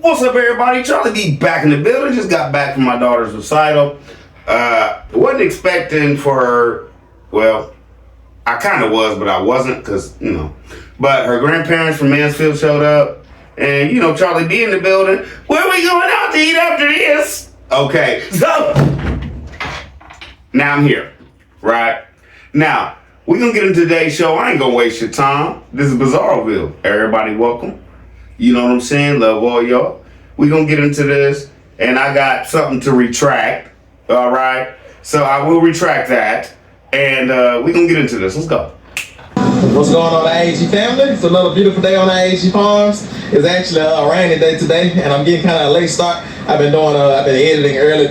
What's up, everybody? Charlie B back in the building. Just got back from my daughter's recital. Wasn't expecting for her, well, I kind of was, but I wasn't because, But her grandparents from Mansfield showed up. And, Charlie B in the building. Where are we going out to eat after this? Okay, so now I'm here, right? Now, we're going to get into today's show. I ain't going to waste your time. This is Bizarroville. Everybody welcome. You know what I'm saying? Love all y'all. We're going to get into this. And I got something to retract. All right? So I will retract that. And we're going to get into this. Let's go. What's going on, AAG family? It's another beautiful day on AAG Farms. It's actually a rainy day today, and I'm getting kind of a late start. I've been editing early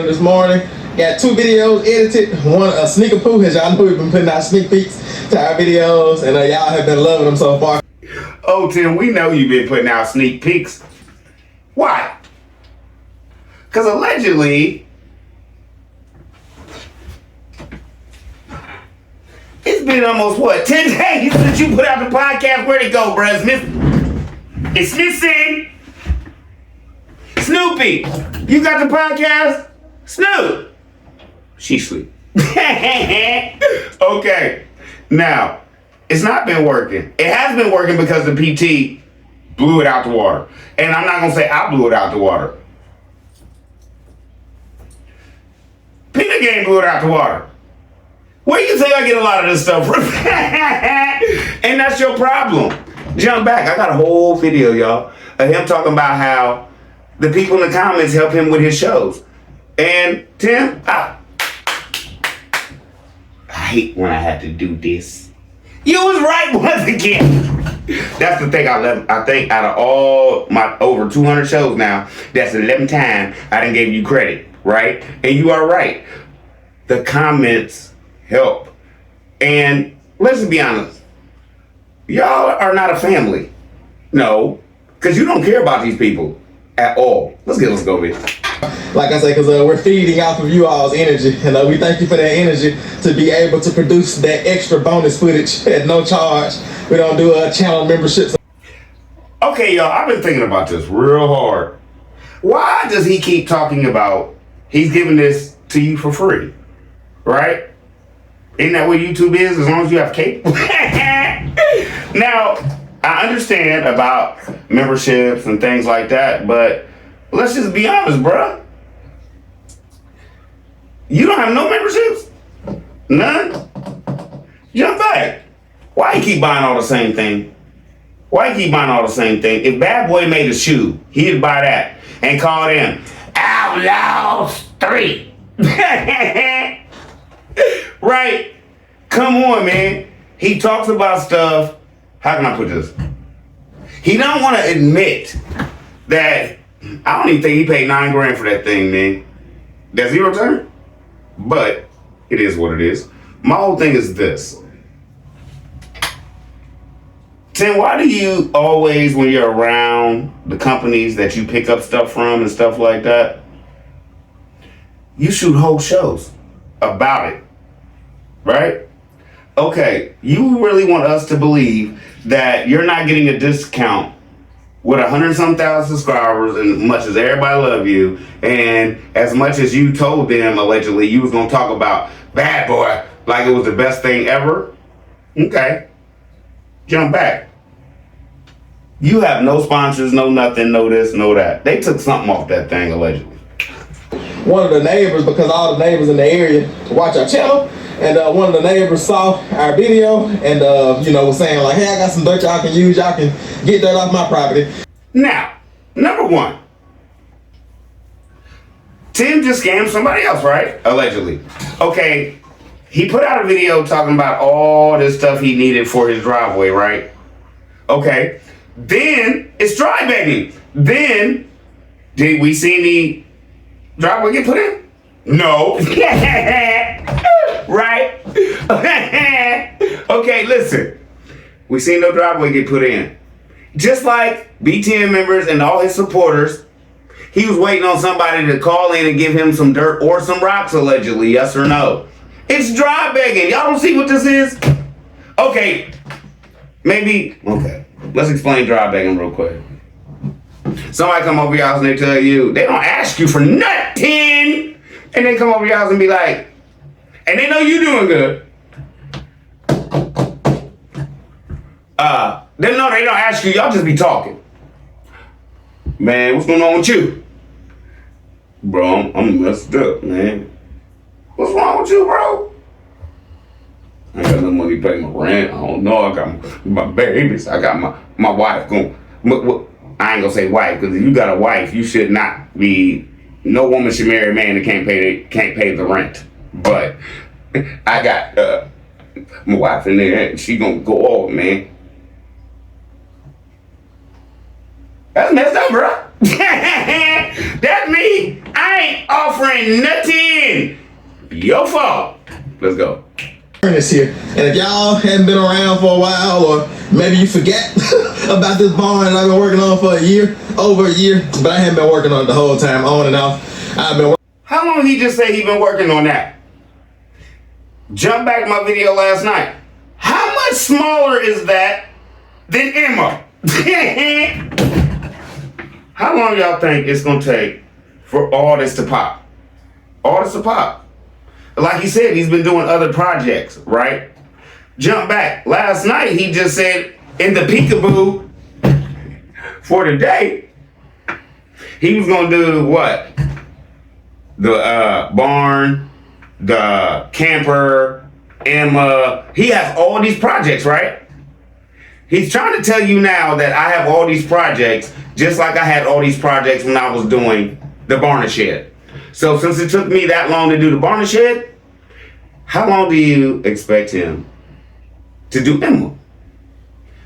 this morning. Got 2 videos edited. One, a sneaker poo, as y'all know we've been putting out sneak peeks to our videos, and y'all have been loving them so far. Oh, Tim, we know you've been putting out sneak peeks. Why? Because allegedly, it's been almost, 10 days since you put out the podcast. Where'd it go, bruh? It's missing. Snoopy, you got the podcast? Snoop. She sleep. Okay. Now, it's not been working. It has been working because the PT blew it out the water. And I'm not going to say I blew it out the water. Peanut Game blew it out the water. Where you think I get a lot of this stuff from? And that's your problem. Jump back. I got a whole video, y'all, of him talking about how the people in the comments help him with his shows. And Tim, I hate when I have to do this. You was right once again. That's the thing I think out of all my over 200 shows now, that's 11 times I done gave you credit, right? And you are right. The comments help. And let's be honest. Y'all are not a family. No. Because you don't care about these people at all. Let's go, bitch. Like I say, because we're feeding off of you all's energy, and we thank you for that energy to be able to produce that extra bonus footage at no charge. We don't do channel memberships. Okay, y'all, I've been thinking about this real hard. Why does he keep talking about he's giving this to you for free? Right? Isn't that what YouTube is, as long as you have cable? Now, I understand about memberships and things like that, but let's just be honest, bruh. You don't have no memberships? None? Jump back. Why you keep buying all the same thing? If Bad Boy made a shoe, he'd buy that and call it in Outlaws 3. Right? Come on, man. He talks about stuff. How can I put this? He don't want to admit that. I don't even think he paid $9,000 for that thing, man. That's zero turn. But it is what it is. My whole thing is this. Tim, why do you always, when you're around the companies that you pick up stuff from and stuff like that, you shoot whole shows about it, right? Okay, you really want us to believe that you're not getting a discount with 100-some thousand subscribers, and much as everybody love you, and as much as you told them allegedly you was gonna talk about Bad Boy like it was the best thing ever. Okay, jump back. You have no sponsors, no nothing, no this, no that. They took something off that thing allegedly. One of the neighbors, because all the neighbors in the area watch our channel, and one of the neighbors saw our video and was saying like, hey, I got some dirt y'all can use, y'all can get dirt off my property. Now, number one, Tim just scammed somebody else, right? Allegedly. Okay, he put out a video talking about all this stuff he needed for his driveway, right? Okay, then it's dry begging. Then, did we see any driveway get put in? No. Right? Okay, listen. We seen no driveway get put in. Just like BTN members and all his supporters, he was waiting on somebody to call in and give him some dirt or some rocks, allegedly, yes or no. It's dry begging. Y'all don't see what this is? Okay. Maybe, okay. Let's explain dry begging real quick. Somebody come over your house and they tell you, they don't ask you for nothing. And they come over your house and be like, and they know you doing good. They know they don't ask you, y'all just be talking. Man, what's going on with you? Bro, I'm messed up, man. What's wrong with you, bro? I ain't got no money to pay my rent. I don't know. I got my babies. I got my wife going. I ain't gonna say wife, because if you got a wife, you should not be. No woman should marry a man that can't pay the rent. But I got my wife in there, and she gonna go off, man. That's messed up, bro. That's me. I ain't offering nothing. Your fault. Let's go. This here, and if y'all hadn't been around for a while, or maybe you forget about this barn I've been working on for over a year, but I haven't been working on it the whole time, on and off. I've been. How long he just say he been working on that? Jump back to my video last night. How much smaller is that than Emma? How long y'all think it's gonna take for all this to pop? All this to pop. Like he said, he's been doing other projects, right? Jump back. Last night, he just said in the peekaboo for today, he was going to do what? The barn, the camper, Emma. He has all these projects, right? He's trying to tell you now that I have all these projects, just like I had all these projects when I was doing the barn shed. So since it took me that long to do the barn shed, how long do you expect him to do Emma?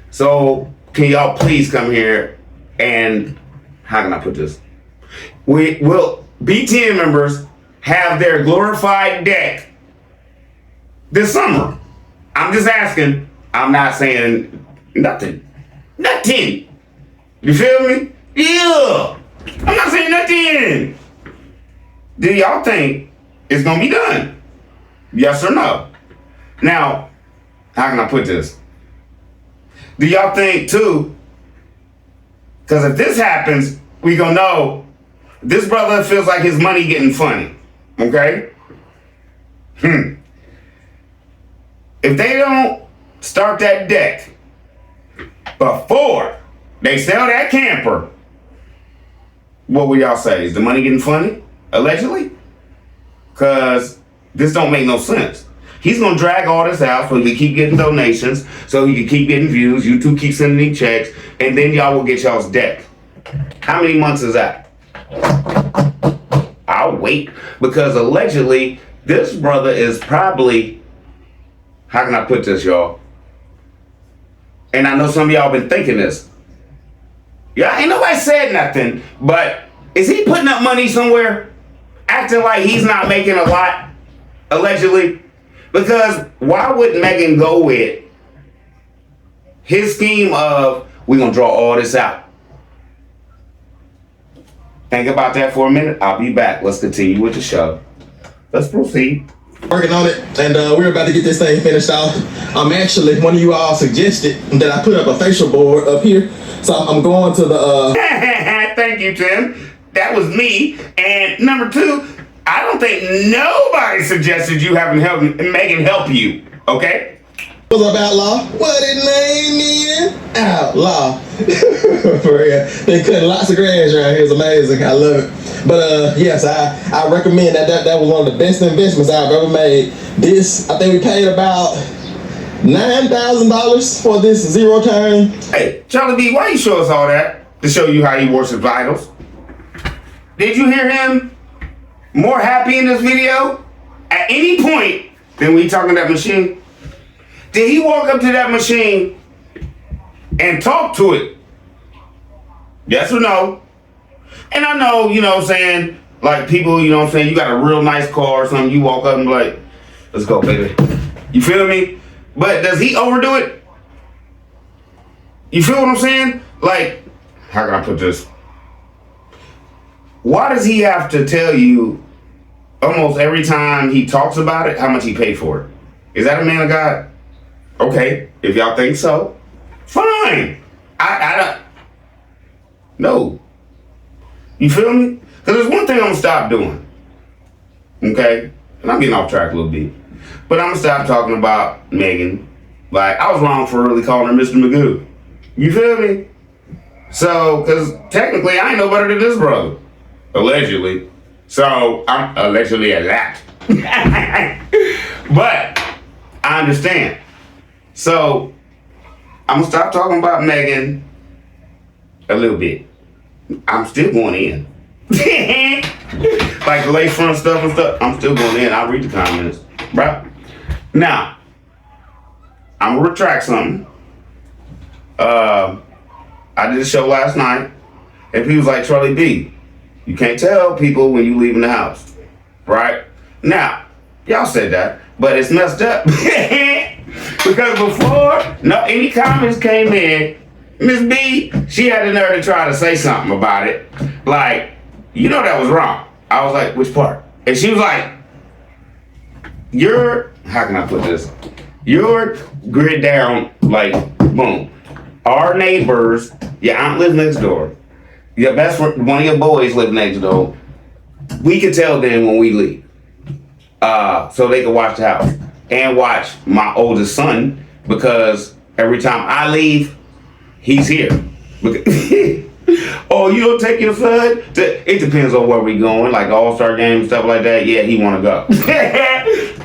So can y'all please come here and, how can I put this? We will, BTN members have their glorified deck this summer. I'm just asking. I'm not saying nothing. Nothing. You feel me? Yeah. I'm not saying nothing. Do y'all think it's gonna be done? Yes or no? Now, how can I put this? Do y'all think too? Because if this happens, we gonna know this brother feels like his money getting funny. Okay? If they don't start that deck before they sell that camper, what will y'all say? Is the money getting funny? Allegedly? Because this don't make no sense. He's going to drag all this out so he can keep getting donations, so he can keep getting views, YouTube keep sending me checks, and then y'all will get y'all's deck. How many months is that? I'll wait, because allegedly, this brother is probably, how can I put this, y'all? And I know some of y'all been thinking this. Yeah, ain't nobody said nothing, but is he putting up money somewhere? Acting like he's not making a lot, allegedly? Because why would Megan go with his scheme of, we're going to draw all this out? Think about that for a minute. I'll be back. Let's continue with the show. Let's proceed. Working on it, and we're about to get this thing finished off. Actually, one of you all suggested that I put up a facial board up here, so I'm going to the Thank you, Tim. That was me. And number two, I don't think nobody suggested you having Megan help you. Okay? What's up, Outlaw? What his name is? Outlaw. For real. They cutting lots of grass around here. It's amazing. I love it. But yes, I recommend that was one of the best investments I've ever made. This, I think we paid about $9,000 for this zero turn. Hey, Charlie B, why you show us all that? To show you how he worships idols. Did you hear him more happy in this video at any point than we talking that machine? Did he walk up to that machine and talk to it? Yes or no? And I know, you know what I'm saying, like people, you know what I'm saying, you got a real nice car or something, you walk up and be like, let's go, baby. You feel me? But does he overdo it? You feel what I'm saying? Like, how can I put this? Why does he have to tell you almost every time he talks about it how much he paid for it? Is that a man of God? Okay, if y'all think so, fine. I don't. No. You feel me? Because there's one thing I'm gonna stop doing. Okay? And I'm getting off track a little bit. But I'm gonna stop talking about Megan. Like, I was wrong for really calling her Mr. Magoo. You feel me? So, because technically I ain't no better than this brother. Allegedly. So, I'm allegedly a lot. But, I understand. So, I'm gonna stop talking about Megan a little bit. I'm still going in. Like the lakefront stuff and stuff, I'm still going in. I'll read the comments. Bro. Now, I'm gonna retract something. I did a show last night, and people was like, Charlie B, you can't tell people when you leaving the house. Right? Now, y'all said that, but it's messed up. Because before any comments came in, Miss B, she had the nerve to try to say something about it. Like, you know that was wrong. I was like, which part? And she was like, how can I put this? You're grid down, like, boom. Our neighbors, your aunt lives next door. Your best friend, one of your boys live next door. We can tell them when we leave. So they can watch the house. And watch my oldest son, because every time I leave, he's here. Oh, you don't take your son? It depends on where we going, like All-Star game and stuff like that. Yeah, he want to go.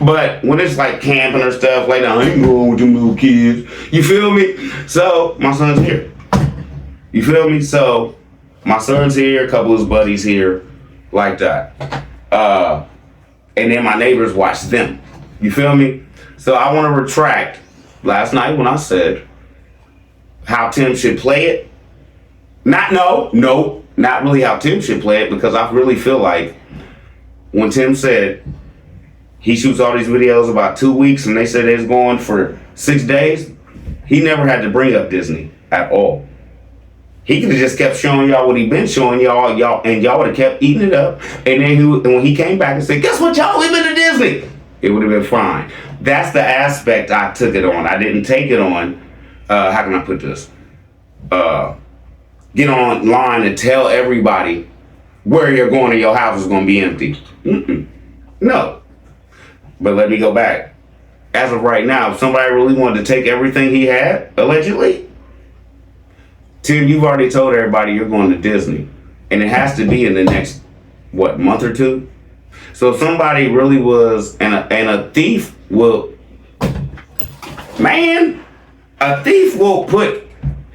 But when it's like camping or stuff like that, I ain't going with them little kids. You feel me? So my son's here. You feel me? So my son's here, a couple of his buddies here, like that. And then my neighbors watch them. You feel me? So I want to retract last night when I said how Tim should play it. Not really how Tim should play it, because I really feel like when Tim said he shoots all these videos about 2 weeks and they said they was going for 6 days, he never had to bring up Disney at all. He could have just kept showing y'all what he been showing y'all, and y'all would have kept eating it up. And then when he came back and said, guess what, y'all, we've been to Disney, it would have been fine. That's the aspect I took it on. I didn't take it on, how can I put this? Get online and tell everybody where you're going and your house is going to be empty. No. But let me go back. As of right now, if somebody really wanted to take everything he had, allegedly, Tim, you've already told everybody you're going to Disney. And it has to be in the next, month or two? So if somebody really was, and a thief will, a thief will put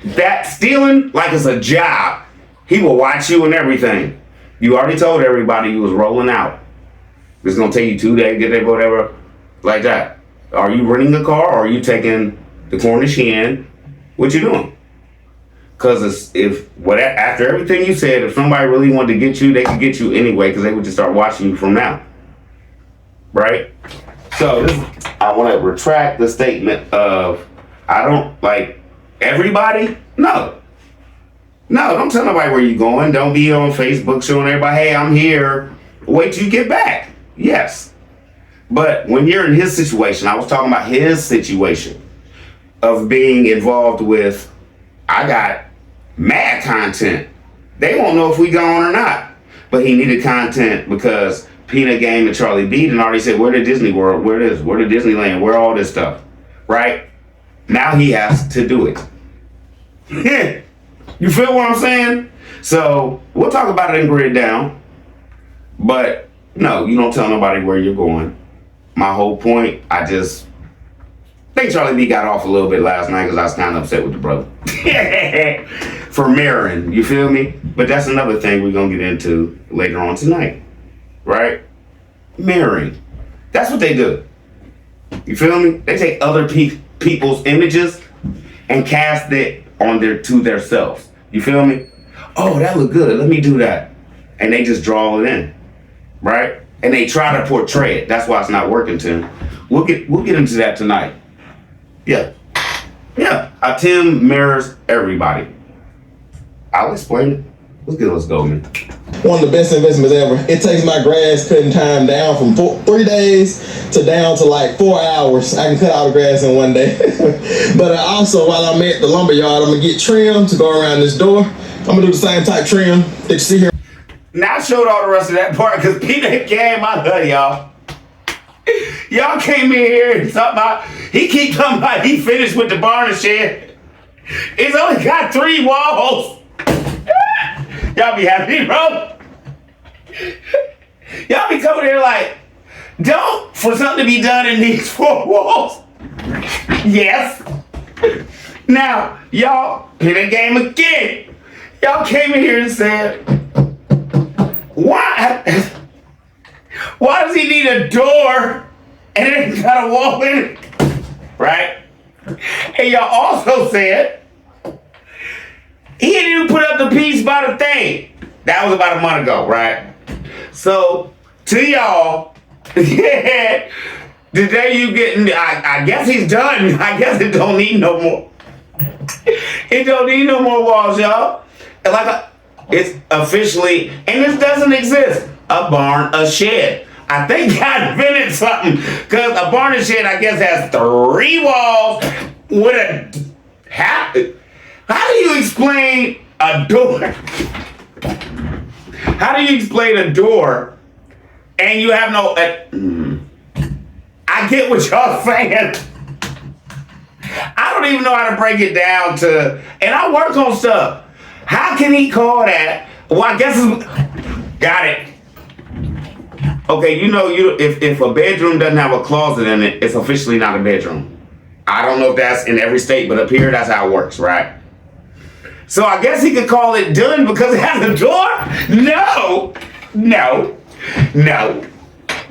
that stealing like it's a job. He will watch you and everything. You already told everybody you was rolling out. It's going to take you 2 days, get there, whatever, like that. Are you renting a car, or are you taking the Cornish hen? What you doing? Because after everything you said, if somebody really wanted to get you, they could get you anyway, because they would just start watching you from now. Right? So I want to retract the statement of, I don't like everybody. No, don't tell nobody where you going. Don't be on Facebook showing everybody, hey, I'm here. Wait till you get back. Yes. But when you're in his situation, I was talking about his situation of being involved with, I got mad content. They won't know if we gone or not. But he needed content because Peanut Game and Charlie B and already said, where the Disney World, where the Disneyland, where all this stuff, right? Now he has to do it. You feel what I'm saying? So we'll talk about it in Grid Down. But no, you don't tell nobody where you're going. My whole point, I just think Charlie B got off a little bit last night because I was kind of upset with the brother. For mirroring, you feel me? But that's another thing we're going to get into later on tonight. Right? Mirroring. That's what they do. You feel me? They take other people's images and cast it on to themselves. You feel me? Oh, that look good. Let me do that. And they just draw it in. Right? And they try to portray it. That's why it's not working, Tim. We'll get into that tonight. Yeah. Tim mirrors everybody. I'll explain it. Let's go, man. One of the best investments ever. It takes my grass cutting time down from 3 days to down to like 4 hours. I can cut all the grass in one day. But also, while I'm at the lumber yard, I'm gonna get trim to go around this door. I'm gonna do the same type trim that you see here. Now I showed all the rest of that part because Peter came. I love y'all. Y'all came in here and talking about, he keep talking about he finished with the barn and shed. It's only got 3 walls. Y'all be happy, bro. Y'all be coming here like, don't for something to be done in these 4 walls. Yes. Now, y'all hit a game again. Y'all came in here and said, why does he need a door and it ain't got a wall in it? Right? And y'all also said he didn't even put up the piece by the thing. That was about a month ago, right? So, to y'all, yeah, today you getting, I guess he's done. I guess it don't need no more. It don't need no more walls, y'all. Like, it's officially, and this doesn't exist, a barn, a shed. I think I invented something, because a barn and shed, I guess, has 3 walls with a, how do you explain a door? How do you explain a door and you have no, I get what y'all saying. I don't even know how to break it down to, and I work on stuff. How can he call that? Well, I guess it's, got it. Okay, if a bedroom doesn't have a closet in it, it's officially not a bedroom. I don't know if that's in every state, but up here, that's how it works, right? So I guess he could call it done because it has a door? No.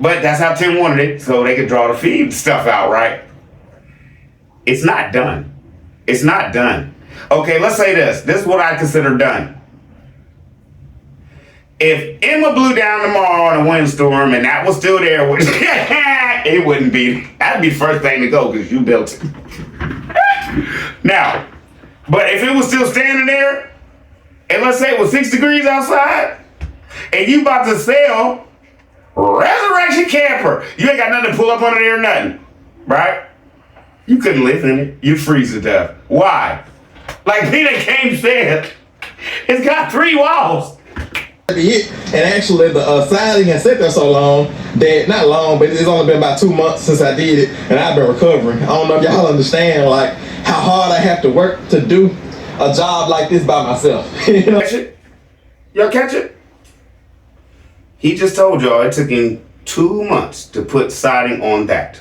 But that's how Tim wanted it, so they could draw the feed stuff out, right? It's not done. It's not done. Okay, let's say this. This is what I consider done. If Emma blew down tomorrow in a windstorm and that was still there, which it wouldn't be. That'd be the first thing to go because you built it. Now, but if it was still standing there, and let's say it was 6 degrees outside, and you about to sell Resurrection Camper, you ain't got nothing to pull up under there or nothing, right? You couldn't live in it. You'd freeze to death. Why? Like Peter came said, it's got 3 walls. And actually the siding has sat there so long that, not long, but it's only been about 2 months since I did it, and I've been recovering. I don't know if y'all understand like how hard I have to work to do a job like this by myself. You know? Catch it? Y'all catch it? He just told y'all it took him 2 months to put siding on that.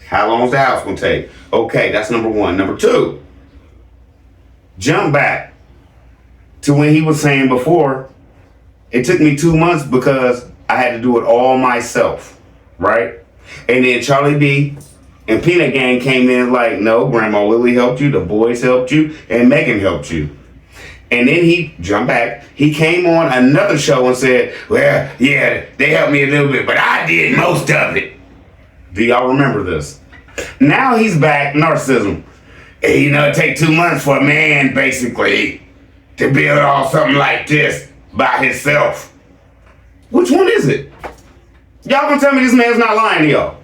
How long is the house gonna take? Okay, that's number 1. Number 2, jump back to when he was saying before, it took me 2 months because I had to do it all myself, right? And then Charlie B and Peanut Gang came in like, no, Grandma Lily helped you, the boys helped you, and Megan helped you. And then he jumped back. He came on another show and said, well, yeah, they helped me a little bit, but I did most of it. Do y'all remember this? Now he's back, narcissism. Hey, it take 2 months for a man, basically, to build all something like this by himself. Which one is it? Y'all gonna tell me this man's not lying to y'all?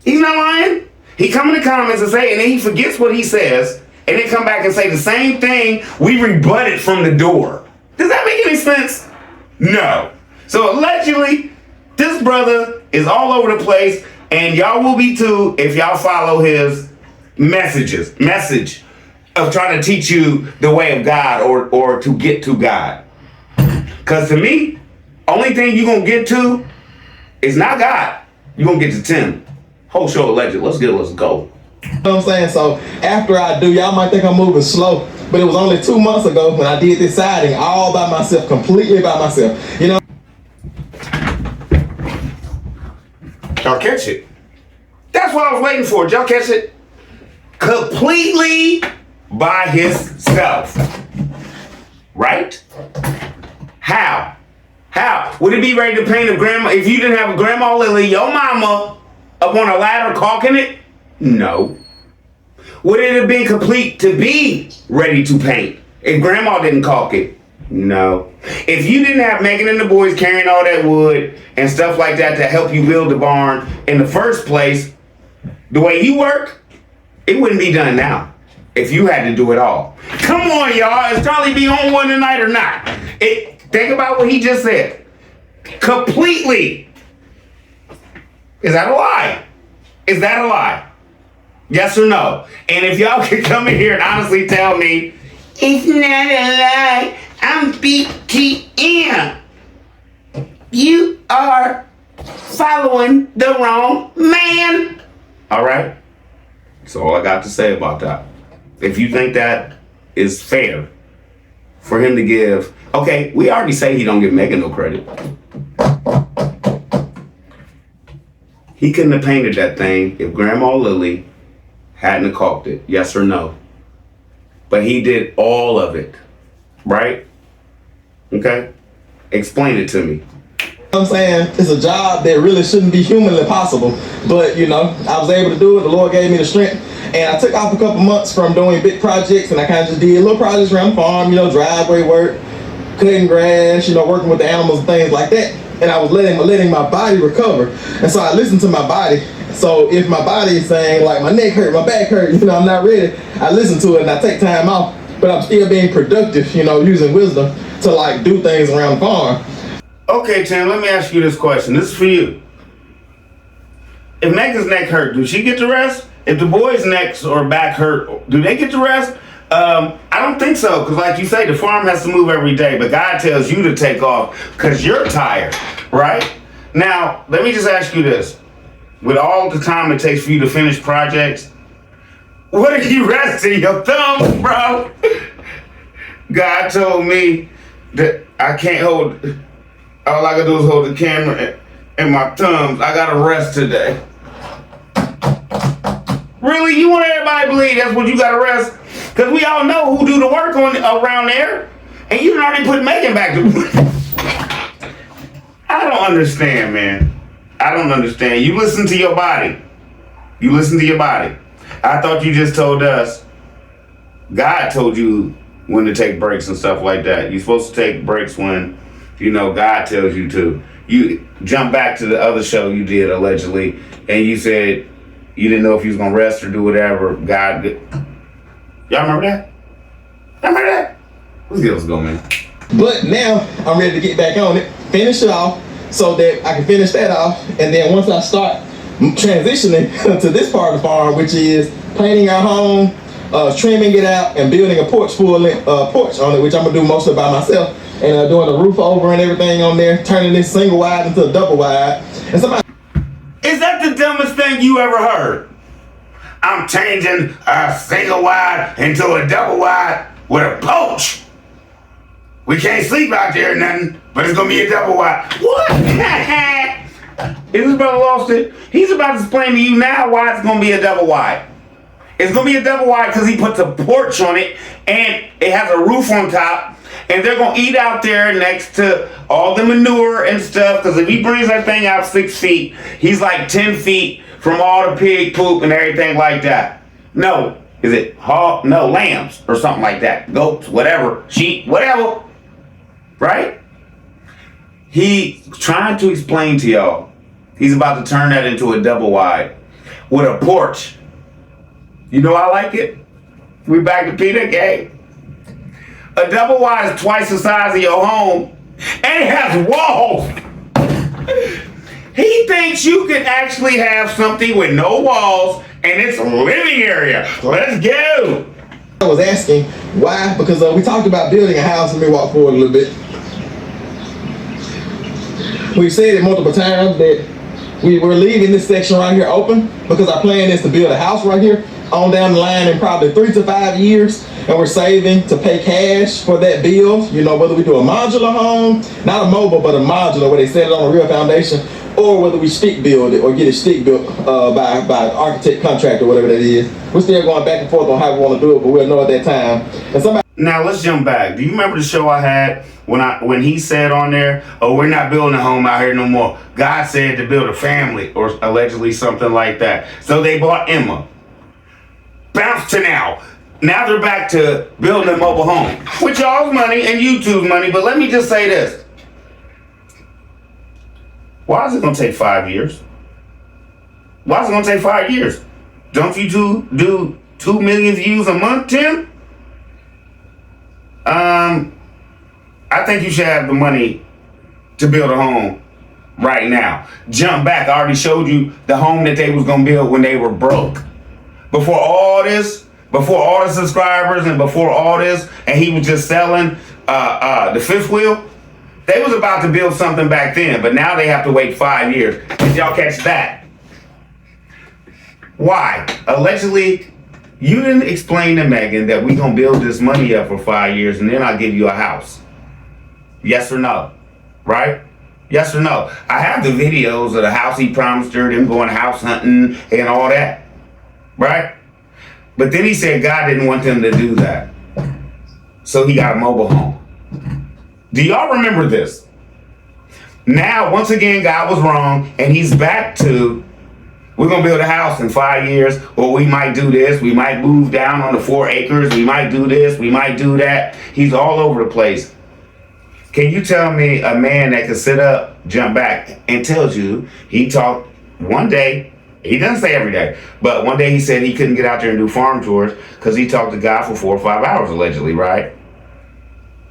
He's not lying? He come in the comments and say, and then he forgets what he says, and then come back and say the same thing we rebutted from the door. Does that make any sense? No. So allegedly, this brother is all over the place, and y'all will be too if y'all follow his message of trying to teach you the way of God or to get to God. Because to me, only thing you're going to get to is not God. You're going to get to Tim. Whole show alleged. Let's go. You know what I'm saying? So after I do, y'all might think I'm moving slow, but it was only 2 months ago when I did this siding all by myself, completely by myself. You know? Y'all catch it? That's what I was waiting for. Did y'all catch it? Completely by himself. Right? How? Would it be ready to paint a grandma? If you didn't have a Grandma Lily, your mama, up on a ladder caulking it? No. Would it have been complete to be ready to paint if Grandma didn't caulk it? No. If you didn't have Megan and the boys carrying all that wood and stuff like that to help you build the barn in the first place, the way you work, it wouldn't be done now if you had to do it all. Come on, y'all. Is Charlie B on one tonight or not? Think about what he just said. Completely. Is that a lie? Is that a lie? Yes or no? And if y'all could come in here and honestly tell me, it's not a lie, I'm BTM. You are following the wrong man. All right? That's all I got to say about that. If you think that is fair for him to give, okay, we already say he don't give Megan no credit. He couldn't have painted that thing if Grandma Lily hadn't caulked it, yes or no? But he did all of it, right? Okay? Explain it to me. I'm saying it's a job that really shouldn't be humanly possible, but you know, I was able to do it. The Lord gave me the strength, and I took off a couple months from doing big projects, and I kind of just did little projects around the farm, you know, driveway work, cutting grass, you know, working with the animals and things like that. And I was letting my body recover, and so I listened to my body. So if my body is saying like my neck hurt, my back hurt, you know, I'm not ready, I listen to it and I take time off, but I'm still being productive, you know, using wisdom to like do things around the farm. Okay, Tim, let me ask you this question. This is for you. If Megan's neck hurt, do she get to rest? If the boys' necks or back hurt, do they get to rest? I don't think so, because like you say, the farm has to move every day, but God tells you to take off because you're tired, right? Now, let me just ask you this. With all the time it takes for you to finish projects, what are you resting your thumbs, bro? God told me that I can't hold... All I can do is hold the camera and my thumbs. I gotta rest today. Really? You want everybody to believe that's what you gotta rest? Because we all know who do the work on around there. And you done already put Megan back to... I don't understand, man. I don't understand. You listen to your body. You listen to your body. I thought you just told us God told you when to take breaks and stuff like that. You're supposed to take breaks when... you know, God tells you to. You jump back to the other show you did, allegedly, and you said you didn't know if you was going to rest or do whatever. God... Y'all remember that? Y'all remember that? Let's go, man. But now, I'm ready to get back on it, finish it off, so that I can finish that off, and then once I start transitioning to this part of the farm, which is painting our home, trimming it out, and building a porch porch on it, which I'm going to do most of it by myself. And doing the roof over and everything on there, turning this single wide into a double wide. And somebody... Is that the dumbest thing you ever heard? I'm changing a single wide into a double wide with a porch. We can't sleep out there or nothing, but it's gonna be a double wide. What? His brother lost it. He's about to explain to you now why it's gonna be a double wide. It's gonna be a double wide because he puts a porch on it and it has a roof on top. And they're going to eat out there next to all the manure and stuff. Because if he brings that thing out 6 feet, he's like 10 feet from all the pig poop and everything like that. No. Is it hog? No, lambs or something like that. Goats, whatever. Sheep, whatever. Right? He's trying to explain to y'all. He's about to turn that into a double wide with a porch. You know I like it. We back to Peter Gay. A double wide is twice the size of your home, and it has walls. He thinks you can actually have something with no walls, and it's a living area. Let's go. I was asking why, because we talked about building a house. Let me walk forward a little bit. We've said it multiple times that we're leaving this section right here open because our plan is to build a house right here on down the line in probably 3 to 5 years. And we're saving to pay cash for that build, you know, whether we do a modular home, not a mobile, but a modular where they set it on a real foundation, or whether we stick build it or get it stick built by an architect, contractor, whatever that is. We're still going back and forth on how we want to do it, but we'll know at that time. And somebody... Now let's jump back. Do you remember the show I had when he said on there, oh, we're not building a home out here no more. God said to build a family or allegedly something like that. So they bought Emma. Bounce to now. Now they're back to building a mobile home with y'all's money and YouTube's money. But let me just say this. Why is it going to take 5 years? Why is it going to take 5 years? Don't you do 2 million views a month, Tim? I I think you should have the money to build a home right now. Jump back. I already showed you the home that they was gonna build when they were broke. Before all this, before all the subscribers and before all this, and he was just selling the fifth wheel, they was about to build something back then, but now they have to wait 5 years. Did y'all catch that? Why? Allegedly, you didn't explain to Megan that we gonna build this money up for 5 years and then I'll give you a house. Yes or no? Right? Yes or no? I have the videos of the house he promised her, them going house hunting and all that. Right? But then he said God didn't want them to do that. So he got a mobile home. Do y'all remember this? Now, once again, God was wrong and he's back to, we're going to build a house in 5 years, or we might do this. We might move down on the 4 acres. We might do this. We might do that. He's all over the place. Can you tell me a man that can sit up, jump back, and tells you he talked one day, he doesn't say every day, but one day he said he couldn't get out there and do farm tours because he talked to God for 4 or 5 hours, allegedly, right?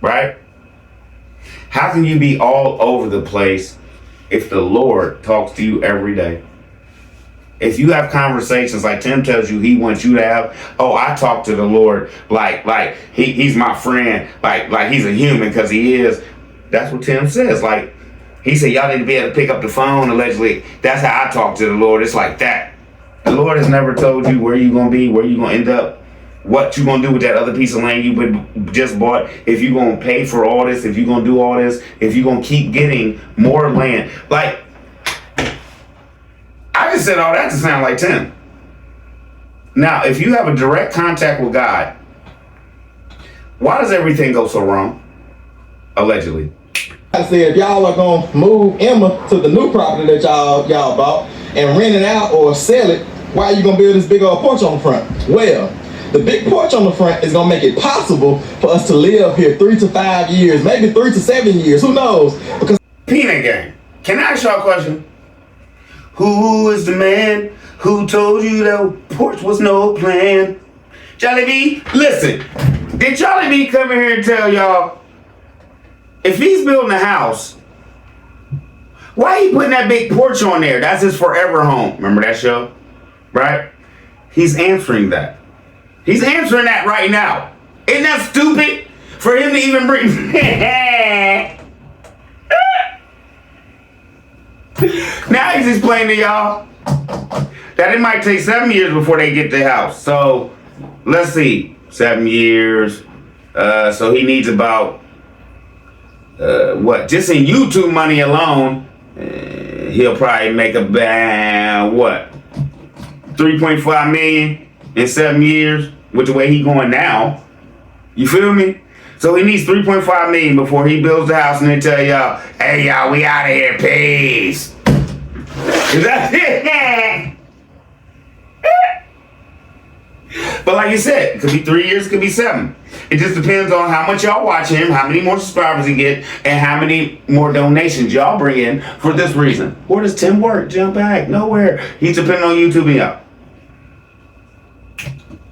Right? How can you be all over the place if the Lord talks to you every day? If you have conversations like Tim tells you he wants you to have, oh, I talk to the Lord like he's my friend, like he's a human because he is. That's what Tim says. Like he said, y'all need to be able to pick up the phone. Allegedly, that's how I talk to the Lord. It's like that. The Lord has never told you where you're gonna be, where you're gonna end up, what you're gonna do with that other piece of land you just bought. If you're gonna pay for all this, if you're gonna do all this, if you're gonna keep getting more land, like. I just said all that to sound like Tim. Now, if you have a direct contact with God, why does everything go so wrong? Allegedly. I said, if y'all are gonna move Emma to the new property that y'all bought and rent it out or sell it, why are you gonna build this big old porch on the front? Well, the big porch on the front is gonna make it possible for us to live here 3 to 5 years, maybe 3 to 7 years, who knows? Because Peanut Gang, can I ask y'all a question? Who is the man who told you that porch was no plan? Jolly B, listen, did Jolly B come in here and tell y'all, if he's building a house, why he putting that big porch on there? That's his forever home. Remember that show? Right? He's answering that. He's answering that right now. Isn't that stupid for him to even bring... Now he's explaining to y'all that it might take 7 years before they get the house. So let's see, 7 years. So he needs about what? Just in YouTube money alone, he'll probably make about what? 3.5 million in 7 years with the way he going now. You feel me? So he needs 3.5 million before he builds the house and then tell y'all, hey y'all, we out of here, peace. That's it. But like you said, it could be 3 years, it could be 7. It just depends on how much y'all watch him, how many more subscribers he get, and how many more donations y'all bring in for this reason. Where does Tim work? Jump back. Nowhere. He's depending on YouTube and y'all.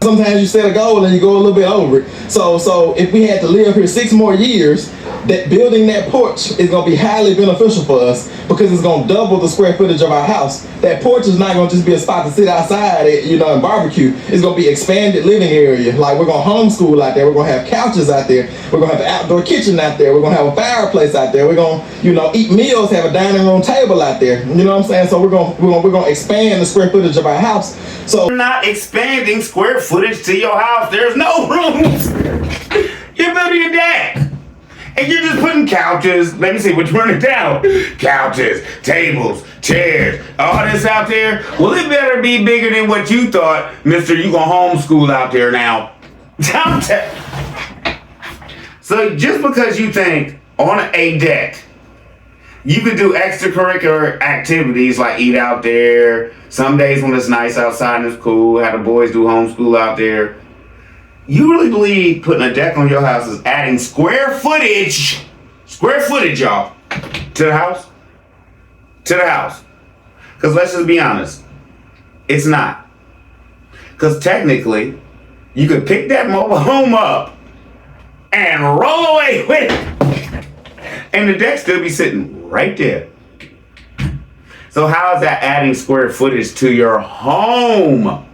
sometimes you set a goal and you go a little bit over it. So if we had to live here 6 more years, that building that porch is going to be highly beneficial for us because it's going to double the square footage of our house. That porch is not going to just be a spot to sit outside, and barbecue. It's going to be expanded living area. Like, we're going to homeschool out there. We're going to have couches out there. We're going to have an outdoor kitchen out there. We're going to have a fireplace out there. We're going to, eat meals, have a dining room table out there. You know what I'm saying? So we're going to expand the square footage of our house. So you're not expanding square footage to your house. There's no rooms. You're building a deck. And you're just putting couches, let me see, which one it down. Couches, tables, chairs, all this out there. Well, it better be bigger than what you thought, mister. You gonna homeschool out there now. So just because you think on a deck, you could do extracurricular activities like eat out there. Some days when it's nice outside and it's cool, have the boys do homeschool out there. You really believe putting a deck on your house is adding square footage, y'all, to the house? To the house. Because let's just be honest, it's not. Because technically, you could pick that mobile home up and roll away with it. And the deck still be sitting right there. So how is that adding square footage to your home?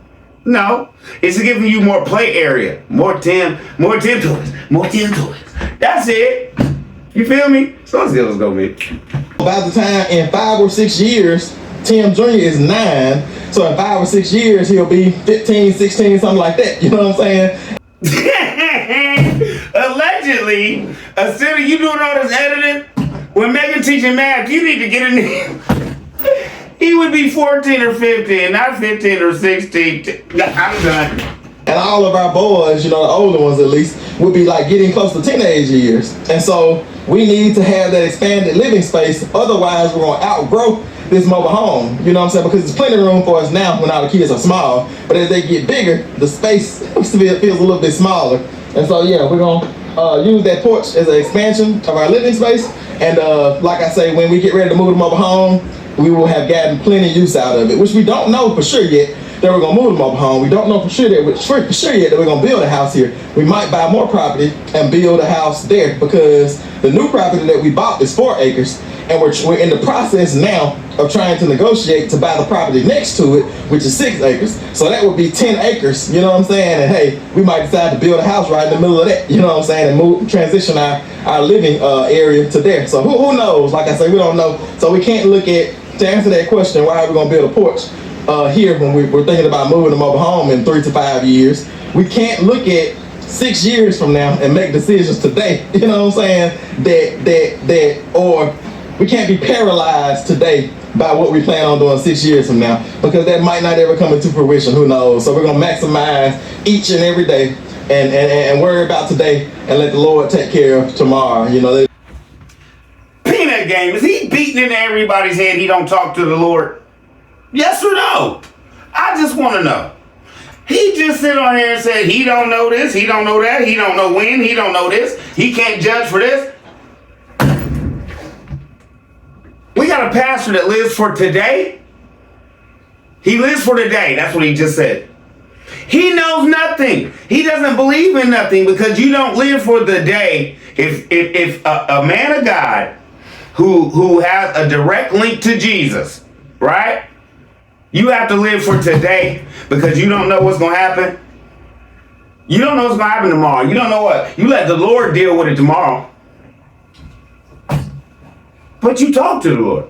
No, it's giving you more play area, more Tim toys. That's it. You feel me? So let's go, man. By the time in 5 or 6 years, Tim Jr. is 9. So in 5 or 6 years, he'll be 15, 16, something like that. You know what I'm saying? Allegedly, instead of you doing all this editing, when Megan teaching math, you need to get in there. He would be 14 or 15, not 15 or 16. I'm done. And all of our boys, you know, the older ones at least, would be like getting close to teenage years. And so we need to have that expanded living space. Otherwise, we're going to outgrow this mobile home. You know what I'm saying? Because there's plenty of room for us now when our kids are small. But as they get bigger, the space feels a little bit smaller. And so, yeah, we're going to use that porch as an expansion of our living space. And like I say, when we get ready to move the mobile home, we will have gotten plenty of use out of it, which we don't know for sure yet that we're gonna move the mobile home. We don't know for sure yet that we're gonna build a house here. We might buy more property and build a house there because the new property that we bought is 4 acres, and we're in the process now of trying to negotiate to buy the property next to it, which is 6 acres. So that would be 10 acres. You know what I'm saying? And hey, we might decide to build a house right in the middle of that. You know what I'm saying? And transition our living area to there. So who knows? Like I say, we don't know. So we can't look at. To answer that question, why are we going to build a porch here when we're thinking about moving the mobile home in 3 to 5 years? We can't look at 6 years from now and make decisions today. You know what I'm saying? Or we can't be paralyzed today by what we plan on doing 6 years from now, because that might not ever come into fruition. Who knows? So we're going to maximize each and every day and worry about today and let the Lord take care of tomorrow. You know. Peanut game, is he beating into everybody's head he don't talk to the Lord? Yes or no? I just want to know. He just sit on here and said he don't know this, he don't know that, he don't know when, he don't know this, he can't judge for this. We got a pastor that lives for today. He lives for today. That's what he just said. He knows nothing. He doesn't believe in nothing because you don't live for the day. If a man of God who has a direct link to Jesus, right? You have to live for today because you don't know what's going to happen. You don't know what's going to happen tomorrow. You don't know what. You let the Lord deal with it tomorrow. But you talk to the Lord.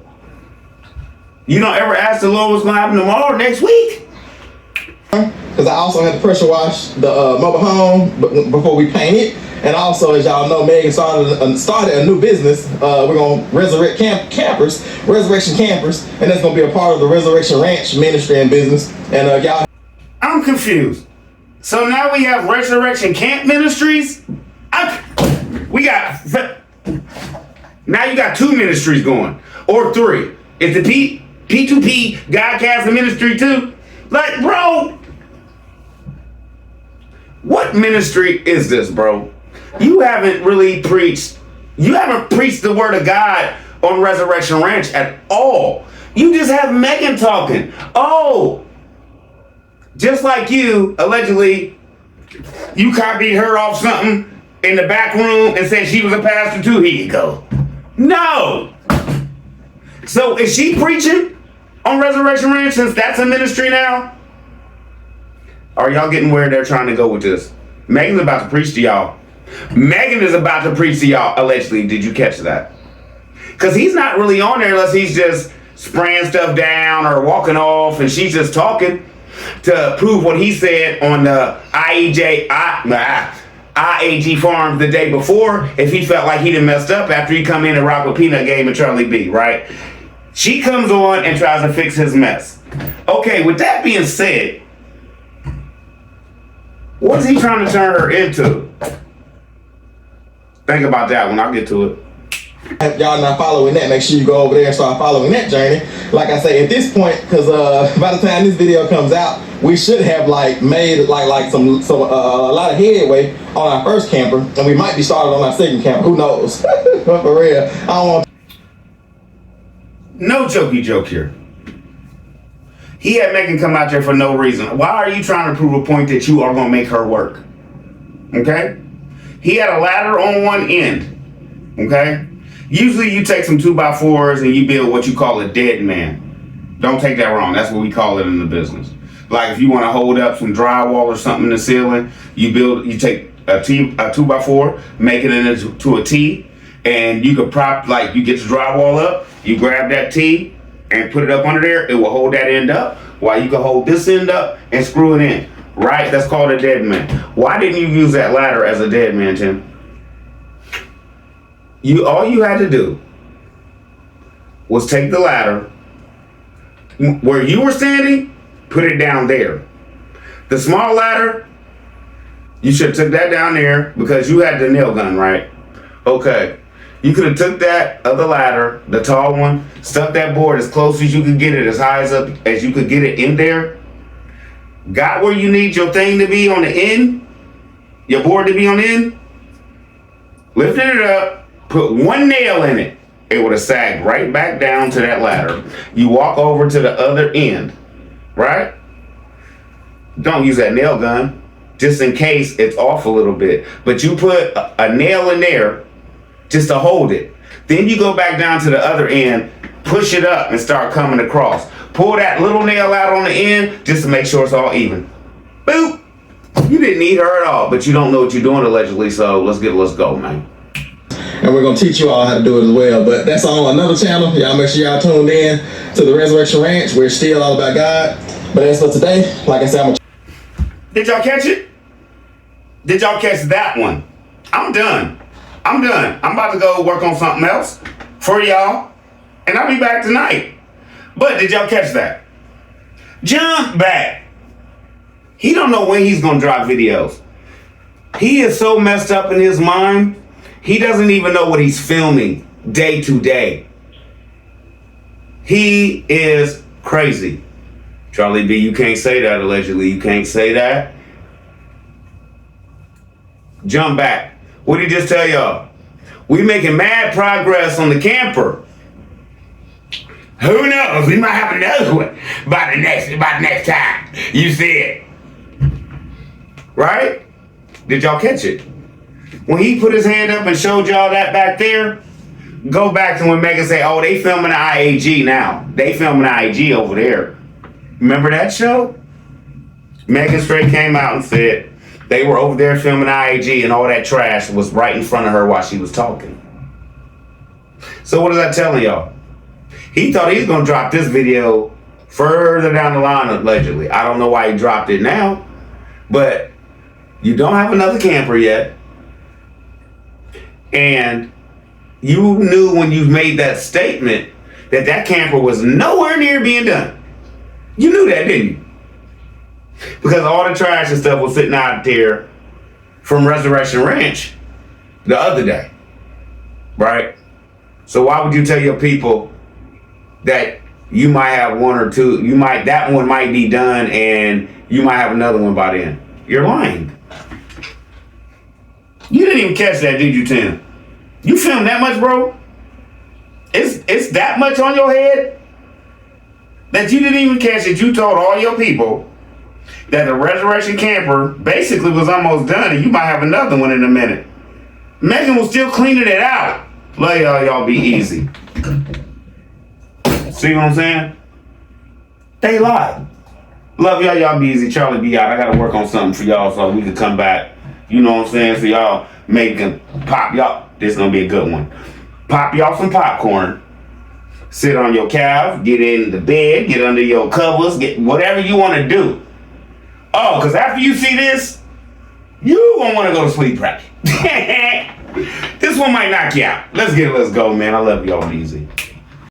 You don't ever ask the Lord what's going to happen tomorrow or next week. Because I also had to pressure wash the mobile home before we paint it. And also, as y'all know, Megan started a new business. We're going to resurrection campers, and that's going to be a part of the Resurrection Ranch ministry and business. And y'all. I'm confused. So now we have Resurrection Camp Ministries? Now you got 2 ministries going, or 3. Is the P2P Godcast ministry too? Like, bro, what ministry is this, bro? You haven't really preached. You haven't preached the word of God on Resurrection Ranch at all. You just have Megan talking. Oh, just like you, allegedly, you copied her off something in the back room and said she was a pastor too. Here you go. No. So is she preaching on Resurrection Ranch since that's a ministry now? Are y'all getting where they're trying to go with this? Megan's about to preach to y'all. Megan is about to preach to y'all, allegedly. Did you catch that? Because he's not really on there unless he's just spraying stuff down or walking off, and she's just talking to prove what he said on the IAG Farms the day before, if he felt like he done messed up after he come in and rock with Peanut Game and Charlie B, right? She comes on and tries to fix his mess. Okay, with that being said, what's he trying to turn her into? Think about that when I get to it. If y'all not following that, make sure you go over there and start following that journey. Like I say, at this point, because by the time this video comes out, we should have made some a lot of headway on our first camper, and we might be started on our second camper. Who knows? But for real, I don't want. No jokey joke here. He had Megan come out there for no reason. Why are you trying to prove a point that you are going to make her work? Okay? He had a ladder on one end. Okay? Usually you take some 2x4s and you build what you call a dead man. Don't take that wrong. That's what we call it in the business. Like if you want to hold up some drywall or something in the ceiling, you take a 2x4, make it into a T, and you could you get the drywall up, you grab that T and put it up under there, it will hold that end up, while you can hold this end up and screw it in. Right? That's called a dead man. Why didn't you use that ladder as a dead man, Tim? All you had to do was take the ladder where you were standing, put it down there. The small ladder, you should have took that down there because you had the nail gun, right? Okay. You could have took that other ladder, the tall one, stuck that board as close as you could get it, as high up as you could get it in there. Got where you need your thing to be on the end, your board to be on the end. Lifted it up, put one nail in it. It would have sagged right back down to that ladder. You walk over to the other end, right? Don't use that nail gun, just in case it's off a little bit. But you put a nail in there just to hold it. Then you go back down to the other end, push it up and start coming across. Pull that little nail out on the end just to make sure it's all even. Boop! You didn't need her at all, but you don't know what you're doing allegedly, so let's go, man. And we're going to teach you all how to do it as well. But that's on another channel. Y'all make sure y'all tuned in to the Resurrection Ranch. We're still all about God. But as for today, like I said, Did y'all catch it? Did y'all catch that one? I'm done. I'm about to go work on something else for y'all. And I'll be back tonight. But did y'all catch that? Jump back. He don't know when he's going to drop videos. He is so messed up in his mind. He doesn't even know what he's filming day to day. He is crazy. Charlie B, you can't say that allegedly. You can't say that. Jump back. What did he just tell y'all? We making mad progress on the camper. Who knows? We might have another one by the next time. You see it. Right? Did y'all catch it? When he put his hand up and showed y'all that back there, go back to when Megan said, oh, they filming the IAG now. They filming the IAG over there. Remember that show? Megan straight came out and said they were over there filming IAG and all that trash was right in front of her while she was talking. So what is that telling y'all? He thought he was going to drop this video further down the line, allegedly. I don't know why he dropped it now, but you don't have another camper yet. And you knew when you made that statement that camper was nowhere near being done. You knew that, didn't you? Because all the trash and stuff was sitting out there from Resurrection Ranch the other day, right? So why would you tell your people that you might have one or two, that one might be done and you might have another one by then? You're lying. You didn't even catch that, did you, Tim? You filmed that much, bro? It's that much on your head that you didn't even catch it. You told all your people that the Resurrection Camper basically was almost done and you might have another one in a minute. Megan was still cleaning it out. Love y'all be easy. See what I'm saying? They lied. Love y'all be easy. Charlie be out. I gotta work on something for y'all so we can come back. You know what I'm saying? So y'all can pop y'all. This is gonna be a good one. Pop y'all some popcorn. Sit on your couch, get in the bed, get under your covers, get whatever you want to do. Oh, because after you see this, you won't want to go to sleep right. This one might knock you out. Let's go, man. I love y'all easy.